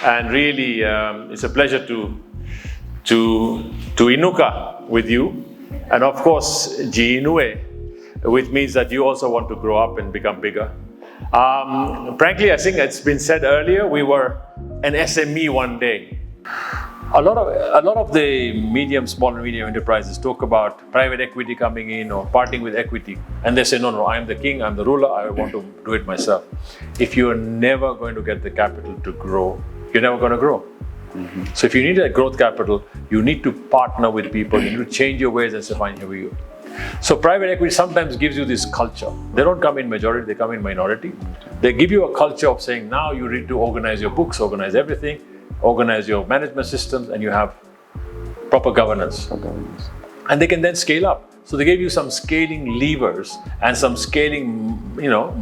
And really, it's a pleasure to inuka with you. And of course, Jiinue, which means that you also want to grow up and become bigger. Frankly, I think it's been said earlier, we were an SME one day. A lot of the small and medium enterprises talk about private equity coming in or parting with equity. And they say, no, I'm the king, I'm the ruler, I want to do it myself. If you're never going to get the capital to grow, you're never going to grow. So if you need a growth capital, you need to partner with people, you need to change your ways and say, fine, here we go. So private equity sometimes gives you this culture. They don't come in majority, they come in minority. They give you a culture of saying, now you need to organize your books, organize everything, organize your management systems, and you have proper governance. And they can then scale up. So they give you some scaling levers and some scaling,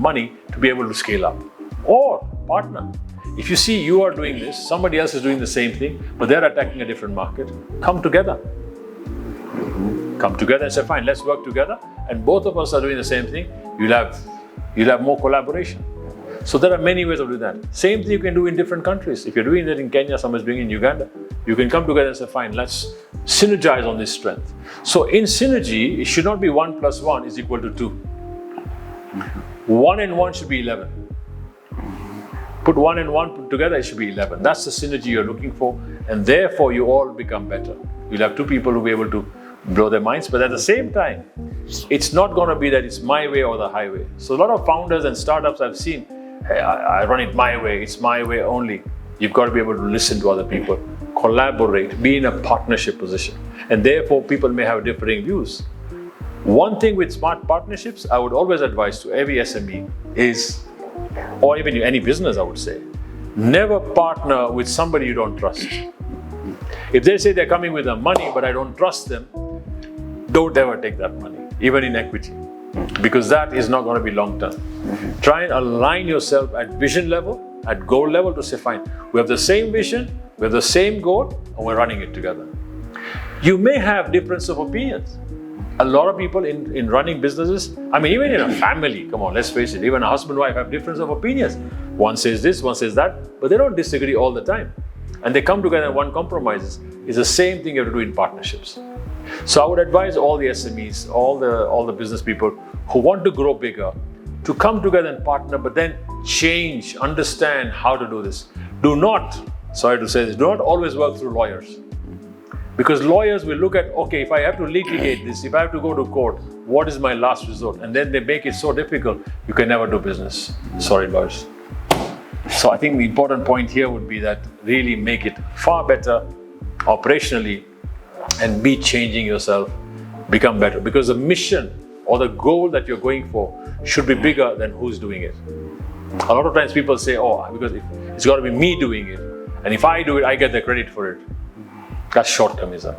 money to be able to scale up. Or partner. If you see you are doing this, somebody else is doing the same thing, but they're attacking a different market, come together. Come together and say, fine, let's work together. And both of us are doing the same thing. You'll have more collaboration. So there are many ways of doing that. Same thing you can do in different countries. If you're doing that in Kenya, someone's doing it in Uganda, you can come together and say, fine, let's synergize on this strength. So in synergy, it should not be 1 + 1 is equal to 2. 1 and 1 should be 11. Put 1 and 1 put together, it should be 11. That's the synergy you're looking for. And therefore, you all become better. You'll have two people who will be able to blow their minds. But at the same time, it's not going to be that it's my way or the highway. So a lot of founders and startups I've seen, hey, I run it my way, it's my way only. You've got to be able to listen to other people, collaborate, be in a partnership position. And therefore, people may have differing views. One thing with smart partnerships, I would always advise to every SME is, or even any business, I would say, never partner with somebody you don't trust. If they say they're coming with the money, but I don't trust them, don't ever take that money, even in equity, because that is not going to be long term. Try and align yourself at vision level, at goal level to say, fine, we have the same vision, we have the same goal, and we're running it together. You may have difference of opinions. A lot of people in running businesses, even in a family, come on, let's face it, even a husband and wife have difference of opinions. One says this, one says that, but they don't disagree all the time. And they come together and one compromises. It's the same thing you have to do in partnerships. So I would advise all the SMEs, all the business people who want to grow bigger to come together and partner, but then change, understand how to do this. Do not, sorry to say this, do not always work through lawyers. Because lawyers will look at, okay, if I have to litigate this, if I have to go to court, what is my last resort? And then they make it so difficult, you can never do business. Sorry, lawyers. So I think the important point here would be that really make it far better operationally and be changing yourself, become better. Because the mission or the goal that you're going for should be bigger than who's doing it. A lot of times people say, because it's got to be me doing it. And if I do it, I get the credit for it. That's short-termism.